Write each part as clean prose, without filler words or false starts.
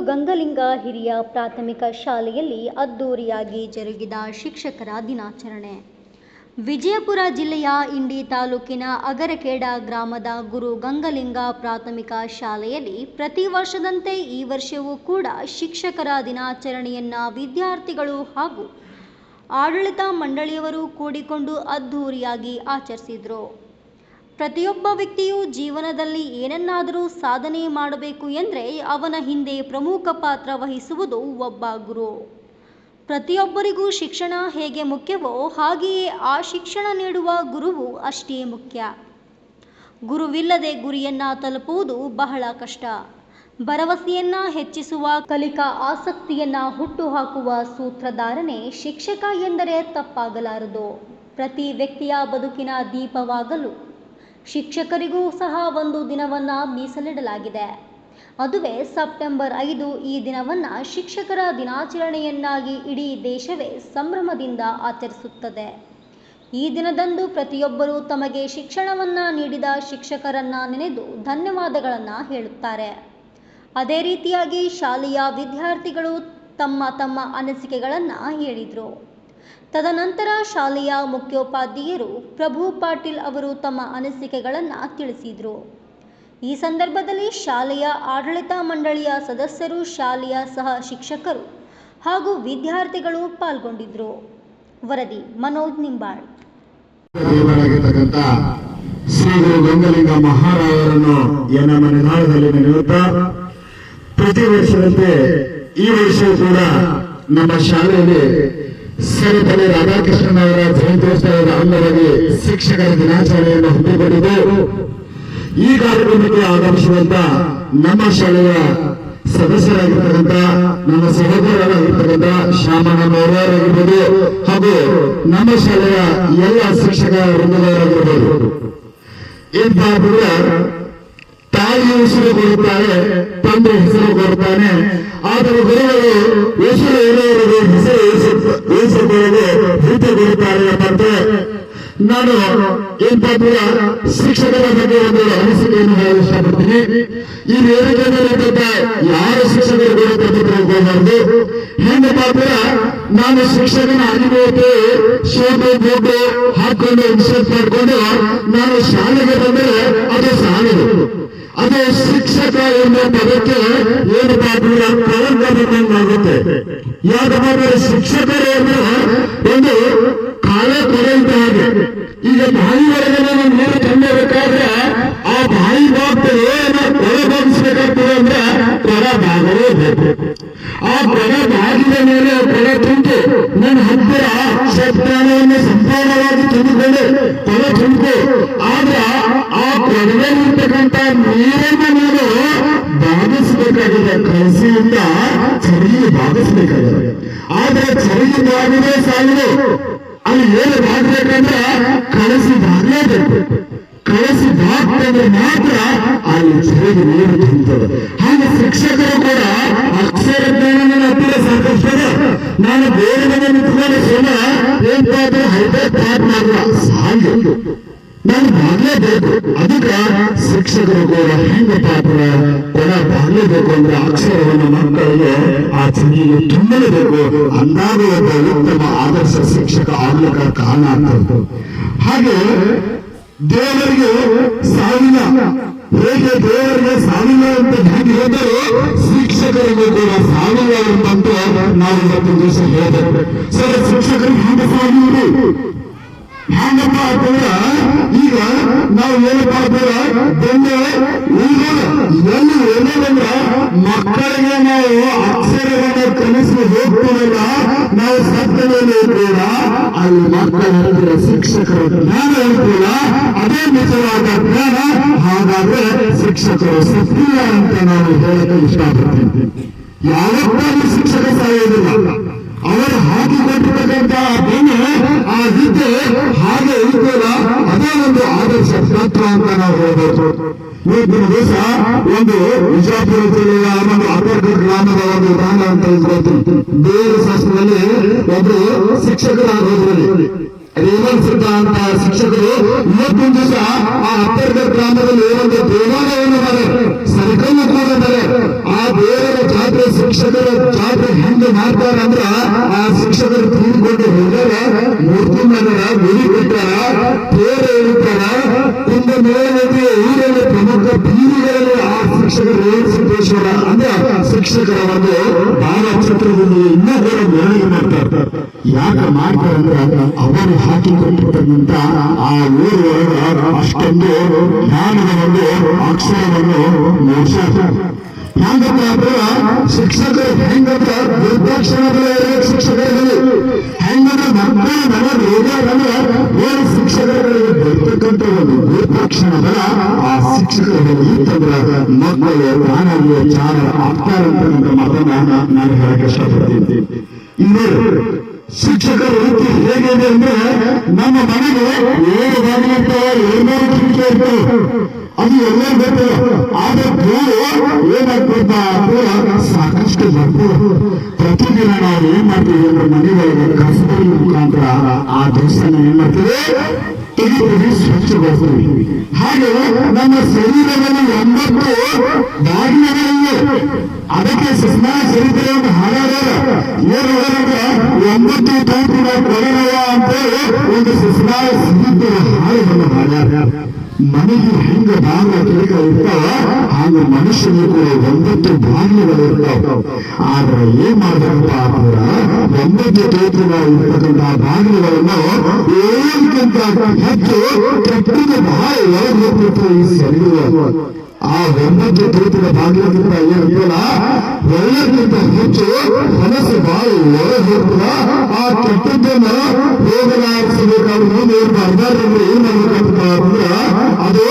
ಗಂಗಲಿಂಗ ಹಿರಿಯ ಪ್ರಾಥಮಿಕ ಶಾಲೆಯಲ್ಲಿ ಅದ್ದೂರಿಯಾಗಿ ಜರುಗಿದ ಶಿಕ್ಷಕರ ದಿನಾಚರಣೆ. ವಿಜಯಪುರ ಜಿಲ್ಲೆಯ ಇಂಡಿ ತಾಲೂಕಿನ ಅಗರಖೇಡ ಗ್ರಾಮದ ಗುರು ಗಂಗಲಿಂಗ ಪ್ರಾಥಮಿಕ ಶಾಲೆಯಲ್ಲಿ ಪ್ರತಿ ವರ್ಷದಂತೆ ಈ ವರ್ಷವೂ ಕೂಡ ಶಿಕ್ಷಕರ ದಿನಾಚರಣೆಯನ್ನು ವಿದ್ಯಾರ್ಥಿಗಳು ಹಾಗೂ ಆಡಳಿತ ಮಂಡಳಿಯವರು ಕೂಡಿಕೊಂಡು ಅದ್ದೂರಿಯಾಗಿ ಆಚರಿಸಿದರು. ಪ್ರತಿಯೊಬ್ಬ ವ್ಯಕ್ತಿಯು ಜೀವನದಲ್ಲಿ ಏನನ್ನಾದರೂ ಸಾಧನೆ ಮಾಡಬೇಕು ಎಂದರೆ ಅವನ ಹಿಂದೆ ಪ್ರಮುಖ ಪಾತ್ರ ವಹಿಸುವುದು ಒಬ್ಬ ಗುರು. ಪ್ರತಿಯೊಬ್ಬರಿಗೂ ಶಿಕ್ಷಣ ಹೇಗೆ ಮುಖ್ಯವೋ ಹಾಗೆಯೇ ಆ ಶಿಕ್ಷಣ ನೀಡುವ ಗುರುವು ಅಷ್ಟೇ ಮುಖ್ಯ. ಗುರುವಿಲ್ಲದೆ ಗುರಿಯನ್ನು ತಲುಪುವುದು ಬಹಳ ಕಷ್ಟ. ಭರವಸೆಯನ್ನು ಹೆಚ್ಚಿಸುವ, ಕಲಿಕಾ ಆಸಕ್ತಿಯನ್ನು ಹುಟ್ಟುಹಾಕುವ ಸೂತ್ರಧಾರನೇ ಶಿಕ್ಷಕ ಎಂದರೆ ತಪ್ಪಾಗಲಾರದು. ಪ್ರತಿ ವ್ಯಕ್ತಿಯ ಬದುಕಿನ ದೀಪವಾಗಲು ಶಿಕ್ಷಕರಿಗೂ ಸಹ ಒಂದು ದಿನವನ್ನು ಮೀಸಲಿಡಲಾಗಿದೆ. ಅದುವೇ ಸೆಪ್ಟೆಂಬರ್ 5. ಈ ದಿನವನ್ನು ಶಿಕ್ಷಕರ ದಿನಾಚರಣೆಯನ್ನಾಗಿ ಇಡೀ ದೇಶವೇ ಸಂಭ್ರಮದಿಂದ ಆಚರಿಸುತ್ತದೆ. ಈ ದಿನದಂದು ಪ್ರತಿಯೊಬ್ಬರೂ ತಮಗೆ ಶಿಕ್ಷಣವನ್ನು ನೀಡಿದ ಶಿಕ್ಷಕರನ್ನು ನೆನೆದು ಧನ್ಯವಾದಗಳನ್ನು ಹೇಳುತ್ತಾರೆ. ಅದೇ ರೀತಿಯಾಗಿ ಶಾಲೆಯ ವಿದ್ಯಾರ್ಥಿಗಳು ತಮ್ಮ ತಮ್ಮ ಅನಿಸಿಕೆಗಳನ್ನು ಹೇಳಿದರು. ತದನಂತರ ಶಾಲೆಯ ಮುಖ್ಯೋಪಾಧ್ಯಾಯರು ಪ್ರಭು ಪಾಟೀಲ್ ಅವರು ತಮ್ಮ ಅನಿಸಿಕೆಗಳನ್ನು ತಿಳಿಸಿದರು. ಈ ಸಂದರ್ಭದಲ್ಲಿ ಶಾಲೆಯ ಆಡಳಿತ ಮಂಡಳಿಯ ಸದಸ್ಯರು, ಶಾಲೆಯ ಸಹ ಶಿಕ್ಷಕರು ಹಾಗೂ ವಿದ್ಯಾರ್ಥಿಗಳು ಪಾಲ್ಗೊಂಡಿದ್ದರು. ವರದಿ ಮನೋಜ್ ನಿಂಬಾಳ್. ಶ್ರೀ ಗುರು ಗಂಗಲಿಂಗ ಮಹಾರಾಜರನ್ನು ನಮ್ಮ ನಿಧಾನದಲ್ಲಿ ನೆನೆಯುತ್ತಾ ಪ್ರತಿ ವರ್ಷದಂತೆ ಈ ವರ್ಷವೂ ಕೂಡ ನಮ್ಮ ಶಾಲೆಯಲ್ಲಿ ಸರ್ವಪಲ್ಲಿ ರಾಧಾಕೃಷ್ಣನ್ ಅವರ ಜಯಂತ್ಯೋತ್ಸವದ ಅಂಗವಾಗಿ ಶಿಕ್ಷಕರ ದಿನಾಚರಣೆಯನ್ನು ಹಮ್ಮಿಕೊಂಡಿದ್ದು, ಈ ಕಾರ್ಯಕ್ರಮಕ್ಕೆ ಆಗಮಿಸುವಂತ ನಮ್ಮ ಶಾಲೆಯ ಸದಸ್ಯರಾಗಿರ್ತಕ್ಕಂಥ ನನ್ನ ಸಹೋದರರಾಗಿರ್ತಕ್ಕಂಥ ಶ್ಯಾಮಣ್ಣ ಅವರಾಗಿರ್ಬೋದು ಹಾಗೂ ನಮ್ಮ ಶಾಲೆಯ ಎಲ್ಲ ಶಿಕ್ಷಕ ವೃಂದದವರಾಗಿರ್ಬೋದು. ಇಂತಹ ತಾಯಿ ಹೆಸರು ಕೊಡುತ್ತಾರೆ, ತಂದೆ ಹೆಸರು ಕೊಡುತ್ತಾನೆ. ಆದರೆ ಗುರುಗಳು ಹೆಸರು ಇರುವವರಿಗೆ ಹೆಸರು ಉಳಿಸಿಕೊಳ್ಳಲು ಭೀತಿ ಕೊಡುತ್ತಾರೆ ಎಂಬಂತೆ ನಾನು ಇಂತಹ ಶಿಕ್ಷಕರ ಬಗ್ಗೆ ಒಂದು ಅನಿಸಿಕೆಯನ್ನು ಹೇಳಲು ಇಷ್ಟಪಡ್ತೀನಿ. ಈ ವೇದಿಕೆಯಲ್ಲಿದ್ದಂತ ಯಾರು ಶಿಕ್ಷಕರು ಕೂಡ ತೆಗೆದುಕೊಳ್ಳಬಾರದು. ಹೆಂಗಪ್ಪ ನಾನು ಶಿಕ್ಷಕನ ಅನುಭವಕ್ಕೆ ಶೋಭೆ ಗೋಟು ಹಾಕೊಂಡು ಇನ್ಶರ್ಟ್ ಮಾಡಿಕೊಂಡು ನಾನು ಶಾಲೆಗೆ ಬಂದರೆ ಅದು ಶಾಲೆಗಳು, ಅದು ಶಿಕ್ಷಕ ಎಂಬ ಪದಕ್ಕೆ ಏನಪ್ಪಾ ಕಳಂಕ ಬಂದಂಗಾಗುತ್ತೆ. ಯಾಕಂದ್ರೆ ಶಿಕ್ಷಕರು ಅಂದ್ರೆ ಒಂದು ಕಾಲ ಕೊರೆಯುತ್ತ ಹಾಗೆ. ಈಗ ಬಾಯಿ ಒಳಗೆ ನಾವು ನೀರು ತುಂಬಬೇಕಾದ್ರೆ ಆ ಬಾಯಿ ಬಾಗ್ತದೆ ಒಳಬಾಗಿಸ್ಬೇಕಾಗ್ತದೆ ಅಂದ್ರೆ ಕೊಡ ಬಾಗಲೇ ಬೇಕು. ಆ ಕೊಡ ಬಾಗಿದ ಮೇಲೆ ಕೊಡ ತುಂಬು ನನ್ನ ಹತ್ತಿರ ಶಬ್ದಾನವನ್ನು ಸಂಪೂರ್ಣವಾಗಿ ತುಂಬಿಕೊಂಡು ಕೊಡ ತುಂಬು. ಆದ್ರೆ ಆ ಕೊಡದಲ್ಲಿರ್ತಕ್ಕಂಥ ನೀರನ್ನು ನಾನು ಬಾಗಿಸಬೇಕಾಗಿದೆ. ಕಳಸಿಯಿಂದ ಚರಿಗೆ ಬಾಗಿಸಬೇಕಾಗಿದೆ. ಆದ್ರೆ ಚರಿಗೆ ಬಾಗಿದೇ ಸಾಲದು. ಅಲ್ಲಿ ಏನು ಬಾಗಬೇಕಂದ್ರೆ ಕಳಸಿ ಬಾಗಲೇಬೇಕು. ಕಳಸಿ ಬಾಗ್ತಂದ್ರೆ ಮಾತ್ರ ಅಲ್ಲಿ ಚರಿಗೆ ನೀರು ತುಂಬುತ್ತದೆ. ಹಾಗೆ ಶಿಕ್ಷಕರು ಕೂಡ ಅಕ್ಷರ ಜ್ಞಾನ ಹತ್ತಿರ ಸಾಕಷ್ಟು ನಾನು ಬೇರೆ ಮನೆ ನಿಂತ್ಕೊಂಡು ಸೋಮ ಏನಾದ್ರೂ ಹೈದರಾಬಾದ್ ಮಾಡುವ ಸಾಲು ನಾನು ಬಾಗ್ಲೇಬೇಕು. ಅದಕ್ಕೆ ಶಿಕ್ಷಕರು ಕೂಡ ಹೆಂಗ ಪಾತ್ರ ಕೊಡ ಬಾಗ್ಲೇಬೇಕು ಅಂದ್ರೆ ಅಕ್ಷರವನ್ನು ಮಕ್ಕಳಿಗೆ ಆ ಚಳಿಗೆ ತುಂಬಲೇಬೇಕು. ಅಂದಾಗ ಒಬ್ಬ ಉತ್ತಮ ಆದರ್ಶ ಶಿಕ್ಷಕ ಆಗ್ಲಿಕ್ಕೆ ಕಾರಣ ಆಗ್ತದೆ. ಹಾಗೆ ದೇವರಿಗೆ ಸಾವಿಲ್ಲ, ಹೇಗೆ ದೇವರಿಗೆ ಸಾವಿಲ್ಲ ಅಂತ ಹೇಗೆ ಹೇಳಿದರೂ ಶಿಕ್ಷಕರಿಗೂ ಕೂಡ ಸಾವಿಲ್ಲ ಎಂಬಂತೂ ನಾವು ಇವತ್ತು ದಿವಸ ಹೇಳಿದೆ. ಸರ್, ಶಿಕ್ಷಕರಿಗೆ ಹ್ಯಾಂಗ ಸಾವಿರು ಹ್ಯಾಂಗಪ್ಪ ಅಂತಂದ್ರ ಈಗ ನಾವು ಏನಪ್ಪ ಅಂತಂದ್ರ ಬಂದು ಎಲ್ಲಿ ಏನಂದ್ರ ಮಕ್ಕಳಿಗೆ ನಾವು ಅಕ್ಷರವನ್ನು ಕಲಿಸಿ ಹೋಗ್ತೀವಲ್ಲ, ನಾವು ಸತ್ಯದಲ್ಲಿ ಕೂಡ ಅಲ್ಲಿ ಮಕ್ಕಳ ಹತ್ತಿರ ಶಿಕ್ಷಕರ ಜ್ಞಾನ ಇರ್ತೀವಲ್ಲ, ಅದೇ ನಿಜವಾದ ಜ್ಞಾನ. ಹಾಗಾದ್ರೆ ಶಿಕ್ಷಕರು ಸತ್ತಿಲ್ಲ ಅಂತ ನಾನು ಹೇಳಕ್ಕೆ ಇಷ್ಟಪಡ್ತೀನಿ. ಯಾವತ್ತಾದ್ರೂ ಶಿಕ್ಷಕ ಸಾಯೋದಿಲ್ಲ. ಅವರು ಹಾಕಿಕೊಟ್ಟಿರ್ತಕ್ಕಂಥ ಬೆನ್ನು ಆ ವಿದ್ಯೆ ಹಾಗೆ ಇರ್ತಲ್ಲ, ಅದೇ ಒಂದು ಆದರ್ಶ ತತ್ವ ಅಂತ ನಾವು ಹೇಳ್ಬೋದು. ಇವತ್ತಿನ ದಿವಸ ಒಂದು ವಿಜಯಪುರ ಜಿಲ್ಲೆಯ ಒಂದು ಅಪರ್ಗ ಗ್ರಾಮದ ಒಂದು ಉದಾಹರಣೆ ಅಂತ ಹೇಳ್ಕೊಳ್ತೀನಿ. ದೇವರ ಶಾಸ್ತ್ರದಲ್ಲಿ ಒಬ್ರು ಶಿಕ್ಷಕರಾಗೋದ್ರಲ್ಲಿ ರೇವನ್ ಸಿದ್ಧ ಅಂತ ಶಿಕ್ಷಕರು ಇವತ್ತಿನ ದಿವಸ ಆ ಅಪರ್ಗ ಗ್ರಾಮದಲ್ಲಿ ಒಂದು ದೇವಾಲಯವನ್ನು ಸರ್ಕಲ್ ಕೂಡ ಆ ದೇವರ ಜಾತ್ರೆ ಯಾಕೆ ಮಾಡ್ತಾರಂದ್ರೆ ಅವರು ಹಾಕಿಕೊಟ್ಟಿರ್ತಕ್ಕಂಥ ಆ ಊರೊಳಗ ಅಷ್ಟೊಂದು ಜ್ಞಾನದ ಒಂದು ಅಕ್ಷರವನ್ನು ಮೂಡಿಸ್ಯಾರ. ಹೆಂಗಪ್ಪ ಅಂದ್ರೆ ಶಿಕ್ಷಕರು ಹೆಂಗಂದ್ರ ವೃದ್ಧಾಕ್ಷರಗಳೇ ಶಿಕ್ಷಕರಲ್ಲಿ ಹೆಂಗಂದ್ರೆ ಮಕ್ಕಳ ಮನೆ ರೋಗಂದ್ರೆ ಏನು ಶಿಕ್ಷಕರುಗಳಿಗೆ ಬರ್ತಕ್ಕಂಥ ಒಂದು ವೃದ್ಧಾಕ್ಷರಗಳ ಆ ಶಿಕ್ಷಕರಲ್ಲಿ ಇತ್ತಂದ್ರೆ ಮಕ್ಕಳು ತಾನಾಗಿಯೇ ಚಾರ ಆಗ್ತಾರಂತಕ್ಕಂಥ ಮಾತನ್ನ ನಾನು ಹೇಳಕ್ಕೆ ಇಷ್ಟಪಡ್ತೀನಿ. ಇನ್ನು ಶಿಕ್ಷಕರ ವೃತ್ತಿ ಹೇಗಿದೆ ಅಂದ್ರೆ ನಮ್ಮ ಮನೆಗೆ 7 ಬಾಗಿಲಿರ್ತಾವ, 700 ಕಿಟಕಿ ಇರ್ತಾವ, ಅದು ಎಲ್ಲರೂ ಗೊತ್ತಿಲ್ಲ. ಆದ್ರೆ ಏನಾಗ್ತದ ಸಾಕಷ್ಟು ಬರ್ತದೆ. ಪ್ರತಿದಿನ ನಾವು ಏನ್ ಮಾಡ್ತೀವಿ ಅಂದ್ರೆ ಮನೆಗಳಿಗೆ ಕಸಬರಿ ಮುಖಾಂತರ ಆ ದೇಶನ ಏನ್ ಮಾಡ್ತೀವಿ ತೆಗೆದು ಸ್ವಚ್ಛಗೊಳಿಸ್ತೀವಿ. ಹಾಗೆ ನಮ್ಮ ಶರೀರದಲ್ಲಿ 9 ಬಾಗಿಲುಗಳಿವೆ. ಅದಕ್ಕೆ ಸುಸ್ಮಾ ಚರಿತ್ರೆ ಒಂದು ಹಾಡಾಡ್ಯಾರ. ಏನು ಹೇಳಿದ್ರೆ 9 ತೂತಿನ ಕೊಡಲವ ಅಂತೇಳಿ ಒಂದು ಸುಸ್ಮಾ ಸಿದ್ಧ ಹಾಡನ್ನು ಹಾಡ್ಯಾರ. ಮನೆಗೆ ಹೆಂಗ ಬಾಗಿಲ ಕಿಟಕ ಇರ್ತಾವ ಹಾಗೆ ಮನುಷ್ಯನಿಗೆ ಕೂಡ 9 ಬಾಗಿಲುಗಳು ಇರ್ತಾವ. ಆದ್ರೆ ಏನ್ ಮಾಡ್ಬೇಕಪ್ಪ ಅಂದ್ರೆ 9 ತೂತುಗಳು ಇರ್ತಕ್ಕಂಥ ಬಾಗಿಲುಗಳನ್ನು ಏಳಕ್ಕಿಂತ ಹೆಚ್ಚು ಕೆಟ್ಟದ ಬಹಳ ಒಳಗೆ ಹೋಗ್ತಿರ್ತವೆ ಈ ಶರೀರ. ಆ 9 ತೂತಿನ ಬಾಗಿಲಕ್ಕಿಂತ ಏನಂತಲ್ಲ ಒಳ್ಳೆಕ್ಕಿಂತ ಹೆಚ್ಚು ಮನಸ್ಸು ಬಹಳ ಒಳಗೆ ಹೋಗ್ತದ. ಆ ಕೆಟ್ಟದ್ದನ್ನ ಹೋಗಲಾಡಿಸಬೇಕಾದ್ರೆ ನೀವು ಬರ್ಬಾರ್ದಂದ್ರೆ ಏನ್ ಮಾಡ್ಬೇಕಂತ ಅಂದ್ರೆ ಅದು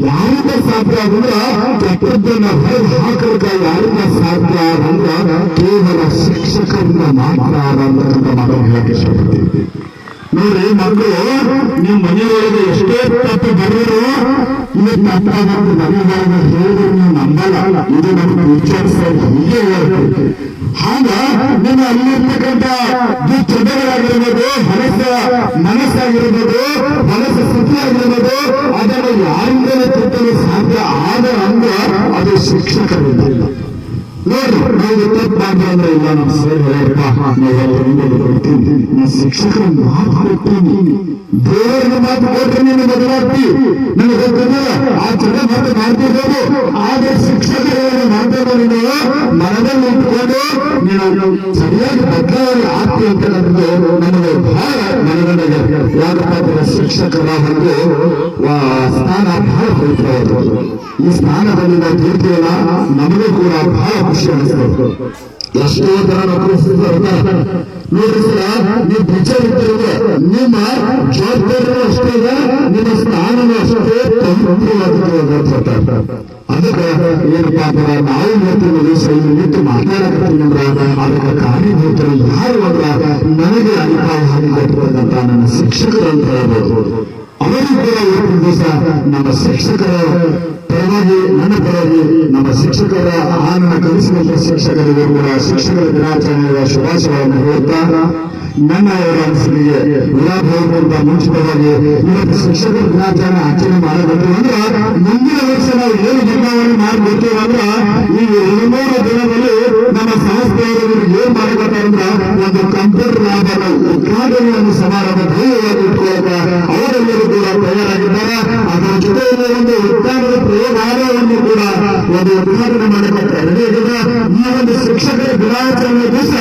ಯಾರಿಂದ ಸಾಧ್ಯ ಅಂದ್ರೆ ಕೆಟ್ಟದ್ದನ್ನ ಹೊರಗೆ ಹಾಕಲಿಕ್ಕೆ ಯಾರಿಂದ ಸಾಧ್ಯ ಅಂದ್ರೆ ಕೇವಲ ಶಿಕ್ಷಕರಿಂದ ಮಾತ್ರ ಅಂತಕ್ಕಂಥ ಮಾತನ್ನು ಹೇಳಕ್ಕೆ ಇಷ್ಟಪಡ್ತೀನಿ. ನೋಡ್ರಿ ಮಕ್ಕಳು ನೀವು ಮನೆಯೊಳಗೆ ಎಷ್ಟೇ ತಪ್ಪು ಬರೋರು ಇದು ತಪ್ಪಾಗುತ್ತೆ ಮನೆಯೊಳಗೆ ಹೇಳಿದ್ರು ನೀವು ನಂಬಲ್ಲ. ಇದು ನಮ್ಮ ಟೀಚರ್ಸ್ ಹೀಗೆ ಹೇಳ್ತೀವಿ. ಹಾಗ ನೀವು ಅಲ್ಲಿರ್ತಕ್ಕಂಥ ದುಶ್ಚಟಗಳಾಗಿರ್ಬೋದು, ಮನಸ್ಸಾಗಿರ್ಬೋದು, ಮನಸ್ಸು ಸ್ಥಿತಿಯಾಗಿರ್ಬೋದು, ಅದನ್ನು ಯಾರಿಂದಲೇ ತಿದ್ದಲು ಸಾಧ್ಯ ಆದ ಅಂದ್ರೆ ಅದು ಶಿಕ್ಷಕರಿಂದ. ನೋಡ್ರಿ ನಾವು ತಪ್ಪಾದ್ರೆ ಅಂದ್ರೆ ಇಲ್ಲ ನಮ್ಮ ಸರ್ ನಾನು ಶಿಕ್ಷಕರ ಮಾತು ಕೊಡ್ತೀನಿ, ದೇವರಿಗೆ ಮಾತು ಕೊಟ್ಟರೆ ನೀನು ಬದಲಾಗ್ತಿ. ನನಗೆ ಗೊತ್ತಿಲ್ಲ ಆ ಚಟ ಮಾತು ಮಾಡ್ತಿರ್ಬೋದು. ಆದ್ರೆ ಶಿಕ್ಷಕರು ಮಾತಾಡೋ ಮನದಲ್ಲಿ ಇಟ್ಕೊಂಡು ನೀನು ಸರಿಯಾಗಿ ಬದಲಾವಣೆ ಆಗ್ತಿ ಅಂತಕ್ಕಂಥದ್ದು ನನಗೆ ಬಹಳ ಮನಗಂಡಿದೆ. ಯಾಕಂದ್ರೆ ಶಿಕ್ಷಕರ ಒಂದು ಸ್ಥಾನ ಬಹಳ ಪವಿತ್ರವಾದದ್ದು. ಈ ಸ್ಥಾನದಲ್ಲಿ ನಾವು ತಿಳ್ತೀವಲ್ಲ ನಮಗೂ ಕೂಡ ಬಹಳ ಖುಷಿ ಅನಿಸ್ತದೆ. ಎಷ್ಟೋ ತರ ನೌಕರಿಸ್ತಾರೆ ನೋಡ್ರಿ ಸರ್, ನೀವು ಬಿಚ್ಚರಿದ್ದರೆ ನಿಮ್ಮ ಜವಾಬ್ದಾರಿನೂ ಅಷ್ಟೇ ಇದೆ, ನಿಮ್ಮ ಸ್ಥಾನನೂ ಅಷ್ಟೇ ಪವಿತ್ರವಾದ. ಅದಕ್ಕೆ ಏನಪ್ಪಾ ಅಂದ್ರೆ ನಾವು ಇವತ್ತಿನ ದಿವಸ ಇಲ್ಲಿ ನಿಂತು ಮಾತಾಡಕತ್ತೀನಿ ಅಂದ್ರೆ ಅದಕ್ಕೆ ಕಾರ್ಯಭೂತರು ಯಾರು ಅಂದ್ರೆ ನನಗೆ ಅಭಿಪ್ರಾಯ ಹಾಕಿಕೊಟ್ಟಿರ್ತಕ್ಕಂಥ ನನ್ನ ಶಿಕ್ಷಕರು ಅಂತ ಹೇಳ್ಬೋದು. ಅವರಿಗೂ ಕೂಡ ಇವತ್ತಿನ ದಿವಸ ನಮ್ಮ ಶಿಕ್ಷಕರ ಪರವಾಗಿ ನನ್ನ ಪರವಾಗಿ ನಮ್ಮ ಶಿಕ್ಷಕರ ನನ್ನ ಕಲಿಸಿದಂತ ಶಿಕ್ಷಕರಿಗೂ ಕೂಡ ಶಿಕ್ಷಕರ ದಿನಾಚರಣೆಯ ಶುಭಾಶಯಗಳನ್ನು ಹೇಳುತ್ತಾ ನನ್ನ ಅನಿಸಿಕೆಗೆ ವಿರಾಮಕ್ಕಿಂತ ಮುಂಚಿತವಾಗಿ ಇವತ್ತು ಶಿಕ್ಷಕರ ದಿನಾಚರಣೆ ಆಚರಣೆ ಮಾಡಬೇಕು ಅಂದ್ರೆ ಮುಂದಿನ ವರ್ಷ ನಾವು ಏನು ಬದಲಾವಣೆ ಮಾಡಬೇಕು ಅಂದ್ರೆ ಈ 2-3 ದಿನದಲ್ಲಿ ನಮ್ಮ ಸಂಸ್ಥೆಯವರು ಏನ್ ಮಾಡಬೇಕು ಅಂದ್ರೆ ಒಂದು ಕಂಪ್ಯೂಟರ್ ಲ್ಯಾಬ್ ಉದ್ಘಾಟನೆಯನ್ನು ಸಮಾರಂಭ ಧೈರ್ಯವಾಗಿ ಇಟ್ಕೊಳ್ಳುವ ಅವರೆಲ್ಲರೂ ಕೂಡ ತಯಾರಾಗಿದ್ದಾರೆ. ಅದರ ಜೊತೆಯಲ್ಲಿ ಒಂದು ಉದ್ಯಾನದ ಪ್ರಯೋಗಾಲಯವನ್ನು ಕೂಡ ಒಂದು ಉದ್ಘಾಟನೆ ಮಾಡಬೇಕು. ಈ ಒಂದು ಶಿಕ್ಷಕರ ದಿನಾಚರಣೆ ದಿವಸ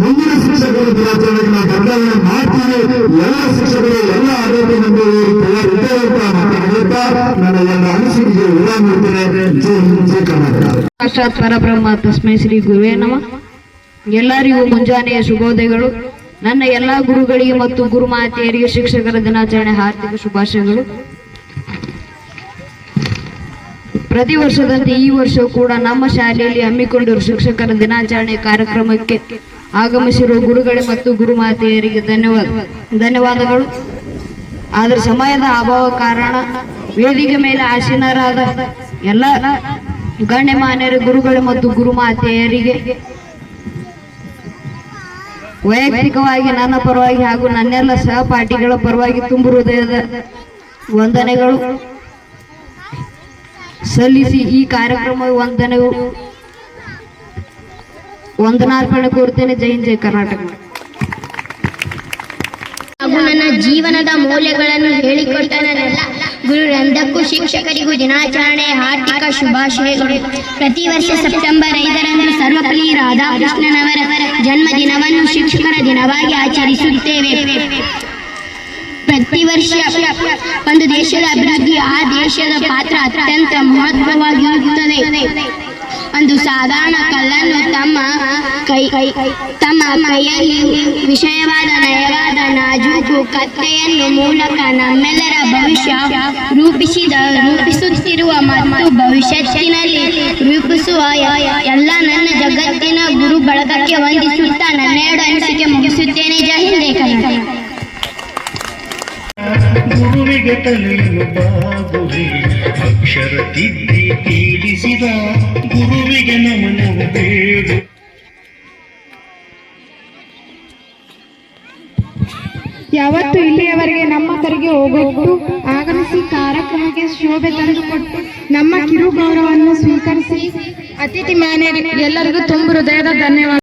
ಮುಂದಿನ ಶಿಕ್ಷಕರ ದಿನಾಚರಣೆಗೆ ನಾವು ಬದಲಾವಣೆ ಮಾಡ್ತೀವಿ. ಎಲ್ಲ ಶಿಕ್ಷಕರು ಎಲ್ಲ ಆರೋಗ್ಯ ಮಂಡಳಿಯವರು ತಯಾರಿದ್ದೇ ಅಂತ ಮಾತನಾಡುತ್ತಾ ನನ್ನ ಎಲ್ಲ ಅನಿಸಿಕೆಗೆ ವಿರಾಮ ನೀಡುತ್ತೇನೆ. ಜೈ ಕರ್ನಾಟಕ. ಸಾಕ್ಷಾತ್ ಪರಬ್ರಹ್ಮ ತಸ್ಮೈ ಶ್ರೀ ಗುರುವೇ ನಮಃ. ಎಲ್ಲರಿಗೂ ಮುಂಜಾನೆಯ ಶುಭೋದಯಗಳು. ನನ್ನ ಎಲ್ಲಾ ಗುರುಗಳಿಗೆ ಮತ್ತು ಗುರುಮಾತೆಯರಿಗೆ ಶಿಕ್ಷಕರ ದಿನಾಚರಣೆ ಹಾರ್ದಿಕ ಶುಭಾಶಯಗಳು. ಪ್ರತಿ ವರ್ಷದಂತೆ ಈ ವರ್ಷವೂ ಕೂಡ ನಮ್ಮ ಶಾಲೆಯಲ್ಲಿ ಹಮ್ಮಿಕೊಂಡಿರುವ ಶಿಕ್ಷಕರ ದಿನಾಚರಣೆ ಕಾರ್ಯಕ್ರಮಕ್ಕೆ ಆಗಮಿಸಿರುವ ಗುರುಗಳೇ ಮತ್ತು ಗುರುಮಾತೆಯರಿಗೆ ಧನ್ಯವಾದಗಳು. ಆದರೆ ಸಮಯದ ಅಭಾವ ಕಾರಣ ವೇದಿಕೆ ಮೇಲೆ ಆಸೀನರಾದ ಎಲ್ಲ ಗಣ್ಯಮಾನ್ಯರ ಗುರುಗಳು ಮತ್ತು ಗುರುಮಾತೆಯರಿಗೆ ವೈಯಕ್ತಿಕವಾಗಿ ನನ್ನ ಪರವಾಗಿ ಹಾಗೂ ನನ್ನೆಲ್ಲ ಸಹಪಾಠಿಗಳ ಪರವಾಗಿ ತುಂಬು ಹೃದಯದ ವಂದನೆಗಳು ಸಲ್ಲಿಸಿ ಈ ಕಾರ್ಯಕ್ರಮ ವಂದನಾರ್ಪಣೆ ಕೋರುತ್ತೇನೆ. ಜೈ ಹಿಂದ್, ಜೈ ಕರ್ನಾಟಕ. ಹಾಗೂ ನನ್ನ ಜೀವನದ ಮೌಲ್ಯಗಳನ್ನು ಹೇಳಿಕೊಟ್ಟ ನನ್ನೆಲ್ಲ ಗುರುವೃಂದಕ್ಕೂ ಶಿಕ್ಷಕರಿಗೂ ದಿನಾಚರಣೆ ಹಾರ್ದಿಕ ಶುಭಾಶಯಗಳು. ಪ್ರತಿ ವರ್ಷ ಸೆಪ್ಟೆಂಬರ್ 5ರಂದು ಸರ್ವಪಲ್ಲಿ ರಾಧಾಕೃಷ್ಣನವರ ಜನ್ಮದಿನವನ್ನು ಶಿಕ್ಷಕರ ದಿನವಾಗಿ ಆಚರಿಸುತ್ತೇವೆ. ಪ್ರತಿ ವರ್ಷ ಒಂದು ದೇಶದ ಅಭಿವೃದ್ಧಿ ಆ ದೇಶದ ಪಾತ್ರ ಅತ್ಯಂತ ಮಹತ್ವವಾಗಿರುತ್ತದೆ. ಒಂದು ಸಾಧಾರಣ ಕಲ್ಲನ್ನು ತಮ್ಮ ಕೈಯಲ್ಲಿ ವಿಷಯವಾದ ನಯವಾದ ನಾಜೂಕು ಕತ್ತೆಯನ್ನು ಮೂಲಕ ನಮ್ಮೆಲ್ಲರ ಭವಿಷ್ಯ ರೂಪಿಸುತ್ತಿರುವ ಮತ್ತು ಭವಿಷ್ಯತ್ತಿನಲ್ಲಿ ರೂಪಿಸುವ ಎಲ್ಲ ನನ್ನ ಜಗತ್ತಿನ ಗುರು ಬಳಗಕ್ಕೆ ವಂದಿಸುತ್ತಾ ನನ್ನೆರಡು ಅನಿಸಿಕೆ ಮುಗಿಸುತ್ತೇನೆ. ಜೈ ಹಿಂದ್, ಜೈ ಕರ್ನಾಟಕ. ಗುರುವಿಗೆ ತಲೆಯನ್ನು ಬಾಗುವೆ ಅಕ್ಷರ ತಿದ್ದಿ ತೀಡಿಸಿದ ಗುರುವಿಗೆ ನಮನವು ಬೇಡು. ಯಾವತ್ತು ಇಲ್ಲಿಯವರೆಗೆ ನಮ್ಮ ಕರೆಗೆ ಹೋಗೊಟ್ಟು ಆಗಮಿಸಿ ಕಾರ್ಯಕ್ರಮಕ್ಕೆ ಶೋಭೆ ತಂದುಕೊಟ್ಟು ನಮ್ಮ ಕಿರು ಗೌರವವನ್ನು ಸ್ವೀಕರಿಸಿ ಅತಿಥಿ ಮಾನ್ಯರಿಗೆ ಎಲ್ಲರಿಗೂ ತುಂಬ ಹೃದಯದ ಧನ್ಯವಾದ.